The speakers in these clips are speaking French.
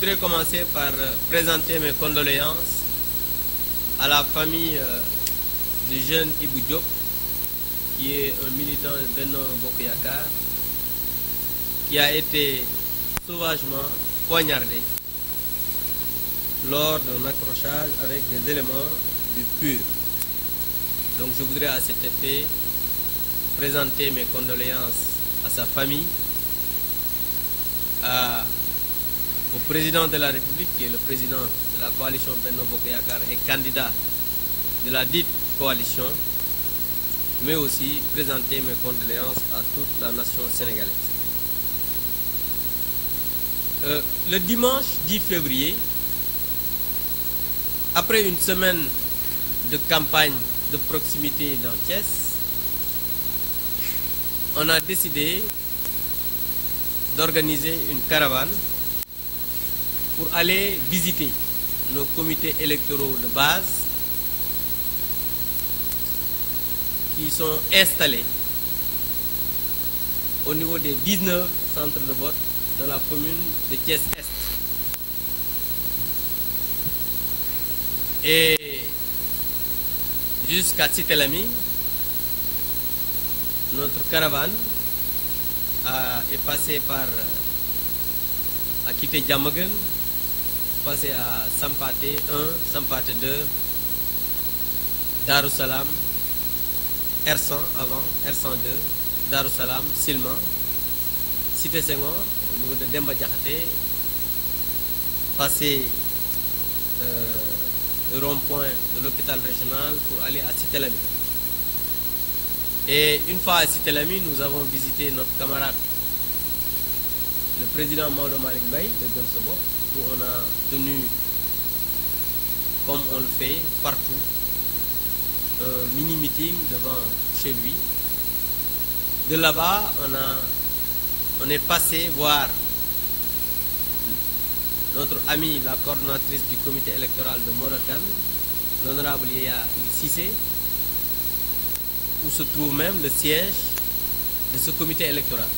voudrais commencer par présenter mes condoléances à la famille du jeune Ibou Diop, qui est un militant de Benno Bokk Yakaar, qui a été sauvagement poignardé lors d'un accrochage avec des éléments du PUR. Donc je voudrais à cet effet présenter mes condoléances à sa famille, au président de la République, qui est le président de la coalition Benno Bokk Yakaar et candidat de la dite coalition, mais aussi présenter mes condoléances à toute la nation sénégalaise. Le dimanche 10 février, après une semaine de campagne de proximité dans Thiès, on a décidé d'organiser une caravane pour aller visiter nos comités électoraux de base qui sont installés au niveau des 19 centres de vote de la commune de Thiès-Est. Et jusqu'à Cité Lamy, notre caravane est passée par a quitté Diamaguène, passé à Sampaté 1, Sampaté 2, Darou Salam, R100 avant, R102, Darou Salam, Silma, Cité Senghor, au niveau de Demba Diakhaté, passé le rond-point de l'hôpital régional pour aller à Cité Lamy. Et une fois à Cité Lamy, nous avons visité notre camarade, le président Maodo Malick Mbaye de Gëm Sa Bopp, où on a tenu, comme on le fait partout, un mini-meeting devant chez lui. De là-bas, on est passé voir notre amie, la coordonnatrice du comité électoral de Morotan, l'honorable Yaya Cissé, où se trouve même le siège de ce comité électoral.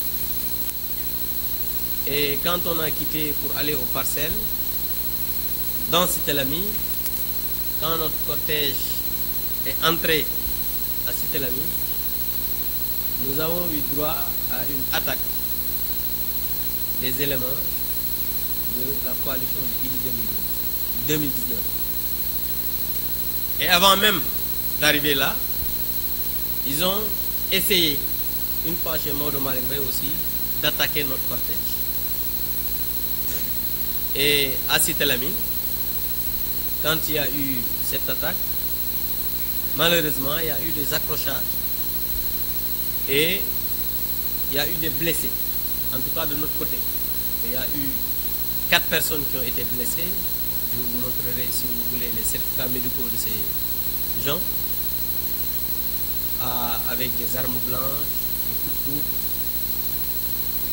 Et quand on a quitté pour aller aux parcelles, dans Cité Lamy, quand notre cortège est entré à Cité Lamy, nous avons eu droit à une attaque des éléments de la coalition de Idy 2019. Et avant même d'arriver là, ils ont essayé, une fois chez Maodo Malick Mbaye aussi, d'attaquer notre cortège. Et à Cité Lamy, quand il y a eu cette attaque, malheureusement, il y a eu des accrochages. Et il y a eu des blessés, en tout cas de notre côté. Il y a eu 4 personnes qui ont été blessées. Je vous montrerai, si vous voulez, les certificats médicaux de ces gens, avec des armes blanches, des couteaux.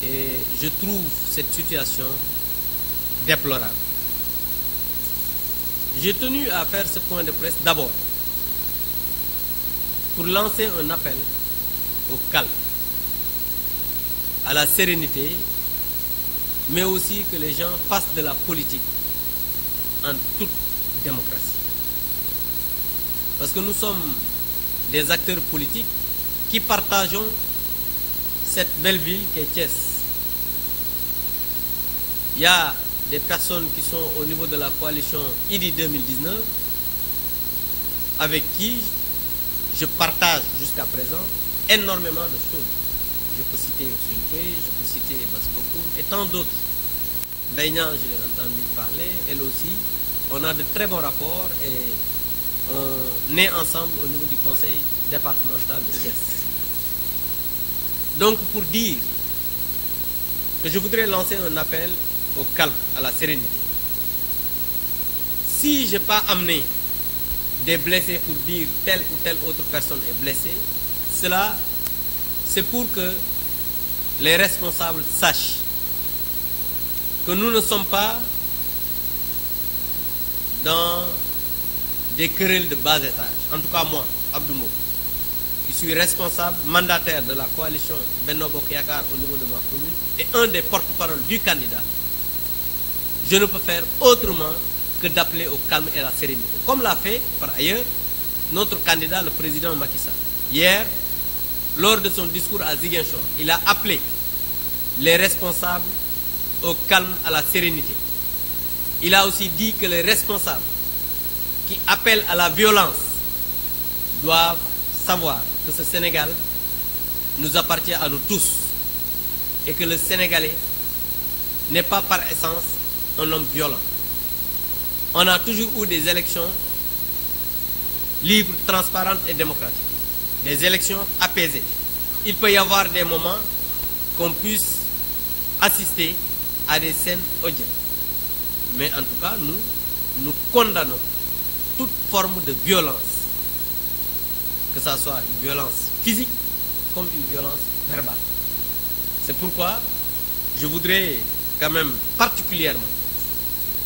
Et je trouve cette situation déplorable. J'ai tenu à faire ce point de presse d'abord pour lancer un appel au calme, à la sérénité, mais aussi que les gens fassent de la politique en toute démocratie. Parce que nous sommes des acteurs politiques qui partageons cette belle ville qu'est Thiès. Il y a des personnes qui sont au niveau de la coalition Idy 2019 avec qui je partage jusqu'à présent énormément de choses. Je peux citer Sulpé, je peux citer Basse-Bokoum et tant d'autres. Ndaïna, je l'ai entendu parler, elle aussi. On a de très bons rapports et on est ensemble au niveau du conseil départemental de Thiès. Donc pour dire que je voudrais lancer un appel au calme, à la sérénité. Si je n'ai pas amené des blessés pour dire telle ou telle autre personne est blessée, cela c'est pour que les responsables sachent que nous ne sommes pas dans des querelles de bas étage. En tout cas moi, Abdou Mbow, qui suis responsable, mandataire de la coalition Benno Bokk Yakaar au niveau de ma commune et un des porte-parole du candidat. je ne peux faire autrement que d'appeler au calme et à la sérénité. Comme l'a fait, par ailleurs, notre candidat, le président Macky Sall. Hier, lors de son discours à Ziguinchor, il a appelé les responsables au calme, à la sérénité. Il a aussi dit que les responsables qui appellent à la violence doivent savoir que ce Sénégal nous appartient à nous tous et que le Sénégalais n'est pas par essence un homme violent. On a toujours eu des élections libres, transparentes et démocratiques. Des élections apaisées. Il peut y avoir des moments qu'on puisse assister à des scènes odieuses. Mais en tout cas, nous condamnons toute forme de violence. Que ce soit une violence physique comme une violence verbale. C'est pourquoi je voudrais quand même particulièrement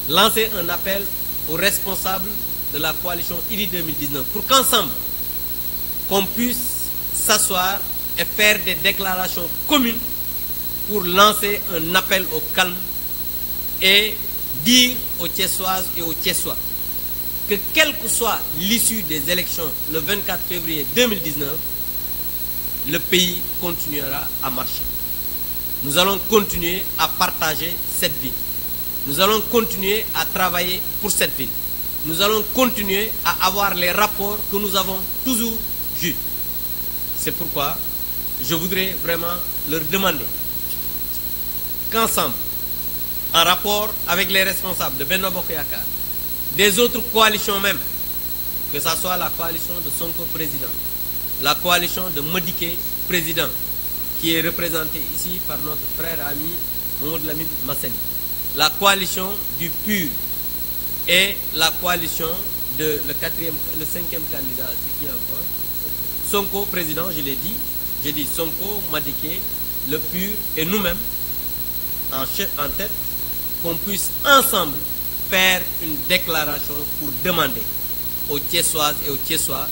lancer un appel aux responsables de la coalition IDI 2019 pour qu'ensemble, qu'on puisse s'asseoir et faire des déclarations communes pour lancer un appel au calme et dire aux Thiessoises et aux Thiessois que quelle que soit l'issue des élections le 24 février 2019, le pays continuera à marcher. Nous allons continuer à partager cette ville. Nous allons continuer à travailler pour cette ville. Nous allons continuer à avoir les rapports que nous avons toujours eus. C'est pourquoi je voudrais vraiment leur demander qu'ensemble, en rapport avec les responsables de Benno Bokk Yakaar, des autres coalitions même, que ce soit la coalition de Sonko président, la coalition de Madické président, qui est représentée ici par notre frère ami Mamadou Lamine Massaly, la coalition du PUR et la coalition de le cinquième candidat, c'est qui encore? Sonko président, je l'ai dit, j'ai dit Sonko, Madické, le PUR et nous-mêmes en tête, qu'on puisse ensemble faire une déclaration pour demander aux Thiessoises et aux Thiessois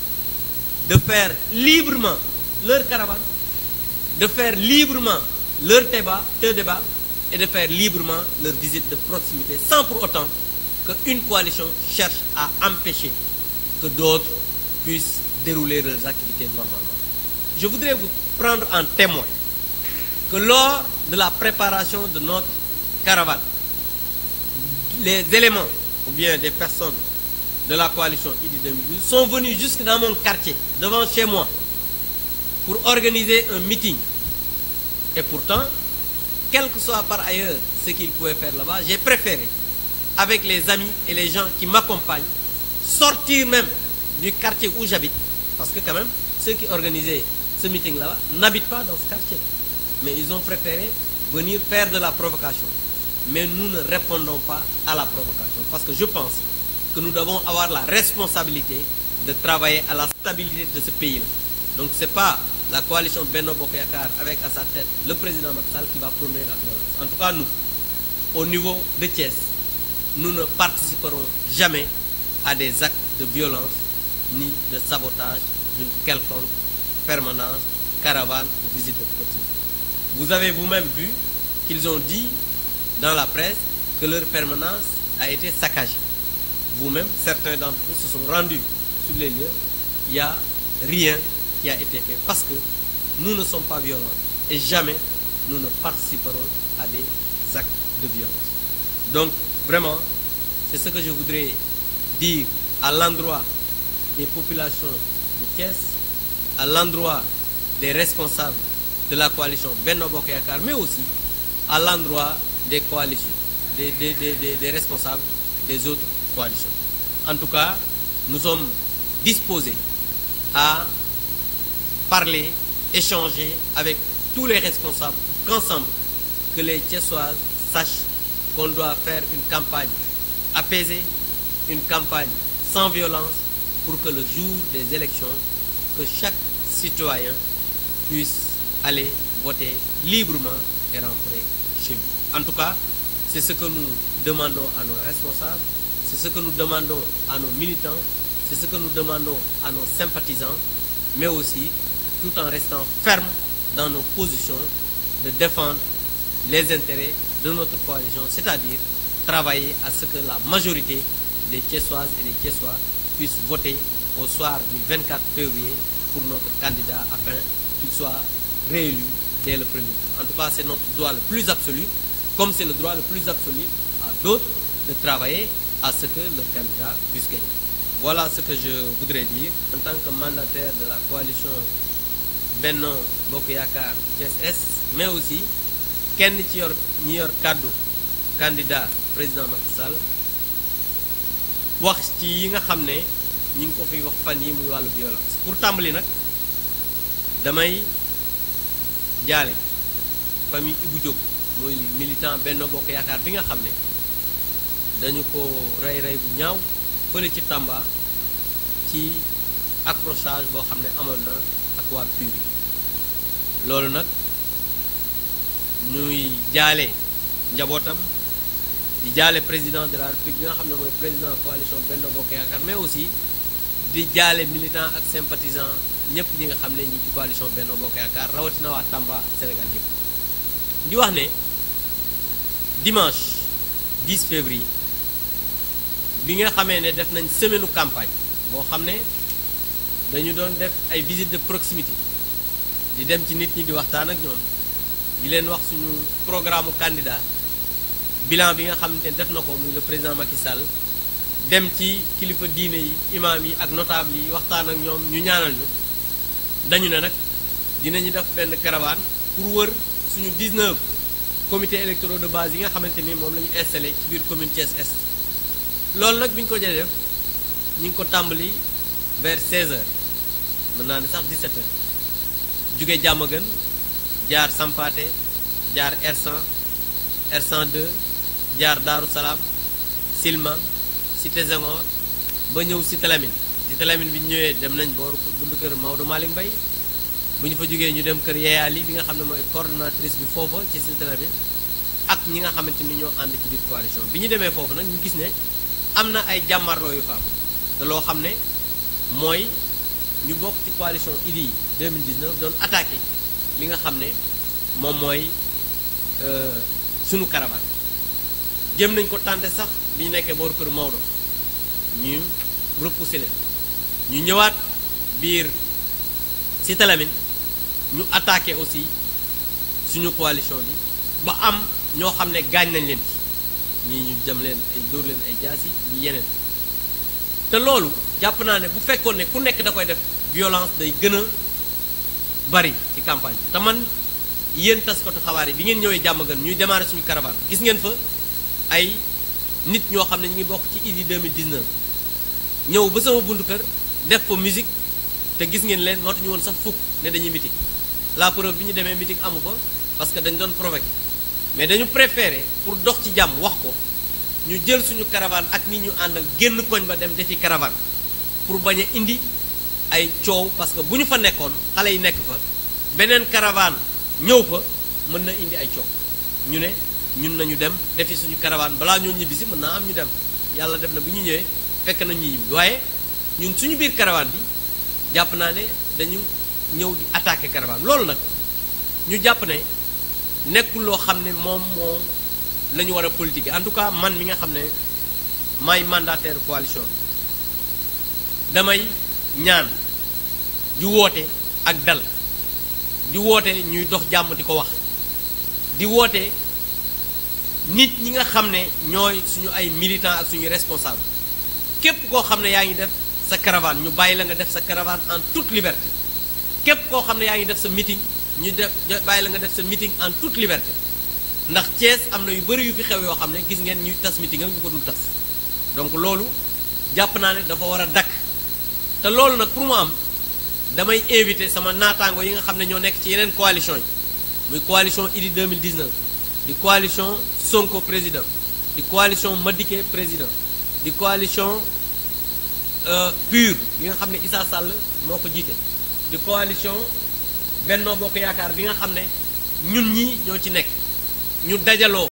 de faire librement leur caravane, de faire librement leur débat et de faire librement leur visite de proximité sans pour autant qu'une coalition cherche à empêcher que d'autres puissent dérouler leurs activités normalement. Je voudrais vous prendre en témoin que lors de la préparation de notre caravane, les éléments ou bien des personnes de la coalition IDI 2012 sont venus jusque dans mon quartier, devant chez moi, pour organiser un meeting. Et pourtant, quel que soit par ailleurs ce qu'ils pouvaient faire là-bas, j'ai préféré, avec les amis et les gens qui m'accompagnent, sortir même du quartier où j'habite. Parce que quand même, ceux qui organisaient ce meeting là-bas n'habitent pas dans ce quartier. Mais ils ont préféré venir faire de la provocation. Mais nous ne répondons pas à la provocation. Parce que je pense que nous devons avoir la responsabilité de travailler à la stabilité de ce pays-là. Donc ce n'est pas la coalition Benno Bokk Yakaar avec à sa tête le président Macky Sall qui va prôner la violence. En tout cas, nous, au niveau de Thiès, nous ne participerons jamais à des actes de violence ni de sabotage d'une quelconque permanence, caravane ou visite de proximité. Vous avez vous-même vu qu'ils ont dit dans la presse que leur permanence a été saccagée. Vous-même, certains d'entre vous se sont rendus sur les lieux. Il n'y a rien qui a été fait parce que nous ne sommes pas violents et jamais nous ne participerons à des actes de violence. Donc, vraiment, c'est ce que je voudrais dire à l'endroit des populations de Thiès, à l'endroit des responsables de la coalition Benno Bokk Yakaar, mais aussi à l'endroit des coalitions, des responsables des autres coalitions. En tout cas, nous sommes disposés à parler, échanger avec tous les responsables pour qu'ensemble, que les Thiessoises sachent qu'on doit faire une campagne apaisée, une campagne sans violence pour que le jour des élections, que chaque citoyen puisse aller voter librement et rentrer chez lui. En tout cas, c'est ce que nous demandons à nos responsables, c'est ce que nous demandons à nos militants, c'est ce que nous demandons à nos sympathisants, mais aussi tout en restant fermes dans nos positions de défendre les intérêts de notre coalition, c'est-à-dire travailler à ce que la majorité des Thiessoises et des Thiessois puissent voter au soir du 24 février pour notre candidat afin qu'il soit réélu dès le premier tour. En tout cas, c'est notre droit le plus absolu, comme c'est le droit le plus absolu à d'autres de travailler à ce que le candidat puisse gagner. Voilà ce que je voudrais dire en tant que mandataire de la coalition Benno Bokk Yaakaar Thiès Est, mais aussi kenn ci ñi yor kàddu candidat président Macky Sall wax ci yi nga xam ne ñi ngi ko fiy wax fan yi muy wàllu violence. Pour tàmbali nag damay jaale famille Ibou Diop muy militant Benno Bokk Yaakaar bi nga xam ne dañu ko rey bu ñaaw fële ci Tamba ci accrochage boo xam ne amoon na ak waa PUR yi. Loolu nag ñuy jaale njabootam di jaale président de la République bi nga xam ne mooy président coalition Benno Bokk Yaakaar, mais aussi di jaale militant ak sympathisant ñëpp ñi nga xam ne ñi ci coalition Benno Bokk Yaakaar rawatina waa Tamba ak Sénégal yëpp. di wax ne dimanche 10 février bi nga xamee ne def nañ semaine campagne boo xam ne dañu doon def ay visite de proximité di dem ci nit ñi di waxtaan ak ñoom di leen wax suñu programme candidat bilan bi nga xamante ne def na ko muy le président Macky Sall dem ci kilifa diine yi imam yi ak notable yi waxtaan ak ñoom ñu ñaanal ñu dañu ne nag dinañu def benn caravane pour wër suñu 19 comités électoraux de base yi nga xamante ni moom la ñu installé ci biir commune Thiès Est. Loolu nag bi ñu ko jëlee def ñu ngi ko tàmbali vers 16h mën naa ne sax 17h jóge Diamaguène jaar Sampaate jaar R100 R102 jaar Daaru Salaam Silman Cité Senghor ba ñëw Cité Lamine. Cité Lamine bi ñu ñëwee dem nañ booru buntu kër Maodo Malick Mbaye bu ñu fa jógee ñu dem kër Yeyaali bi nga xam ne mooy coordonnatrice bi foofa ci Cité Lamine ak ñi nga xamante ni ñoo ànd ci biir coalition bi ñu demee foofu nag ñu gis ne am na ay jàmmarloo yu fa am te loo xam ne mooy ñu bokk ci coalition Idy 2019 doon attaqué li nga xam ne moom mooy sunu caravane. jëm nañ ko tenté sax bi ñu nekkee booru kër Maodo ñu repoussé leen ñu ñëwaat biir Cité Lamine ñu attaqué aussi suñu coalition bi ba am ñoo xam ne gaañ nañ leen ci ñii ñu jëm leen ay dóor leen ay jaasi ñi yeneen te loolu jàpp naa ne bu fekkoon ne ku nekk da koy def violence day gën a bari ci campagne bi te man yéen taskatu xabaar yi bi ngeen ñëwee Diamaguène ñuy démarrer suñu caravane gis ngeen fa ay nit ñoo xam ne ñu ngi bokk ci Idy 2019 ñëw ba sama buntu kër def fa musique te gis ngeen leen mootuñu woon sax fukk ne dañuy meeting. La preuve bi ñu demee meeting amu fa parce que dañ doon provoqué mais dañu préféré pour dox ci jàmm wax ko ñu jël suñu caravane ak nit ñu àndal génn koñ ba dem defi caravane pour bañ a indi ay coow parce que bu ñu fa nekkoon xale yi nekk fa beneen caravane ñëw fa mën na indi ay coow ñu ne ñun nañu dem defi suñu caravane balaa ñoo ñibbisi mën naa am ñu dem yàlla def na bu ñu ñëwee fekk na ñu ñibbi waaye ñun suñu biir caravane bi jàpp naa ne dañu ñëw di attaquer caravane loolu nag ñu jàpp ne nekkul loo xam ne moom la ñu war a politique en tout cas man mi nga xam ne maay mandataire coalition bi damay ñaan di woote ak dal di woote ñuy dox jàmm di ko wax di woote nit ñi nga xam ne ñooy suñu ay militants ak suñu responsable képp koo xam ne yaa ngi def sa caravane ñu bàyyi la nga def sa caravane en toute liberté képp koo xam ne yaa ngi def sa meeting ñu bàyyi la nga def sa meeting en toute liberté ndax Thiès am na yu bëri yu fi xew yoo xam ne gis ngeen ñuy tas meeting ak ñu ko dul tas donc loolu jàpp naa ne dafa war a dakk te loolu nag pour mu am damay invité sama naataango yi nga xam ne ñoo nekk ci yeneen coalition yi muy coalition Idy 2019 di coalition Sonko président di coalition Madické président di coalition PUR bi nga xam ne Issa Sall moo ko jiite di coalition Benno Bokk Yaakaar bi nga xam ne ñun ñi ñoo ci nekk ñu dajaloo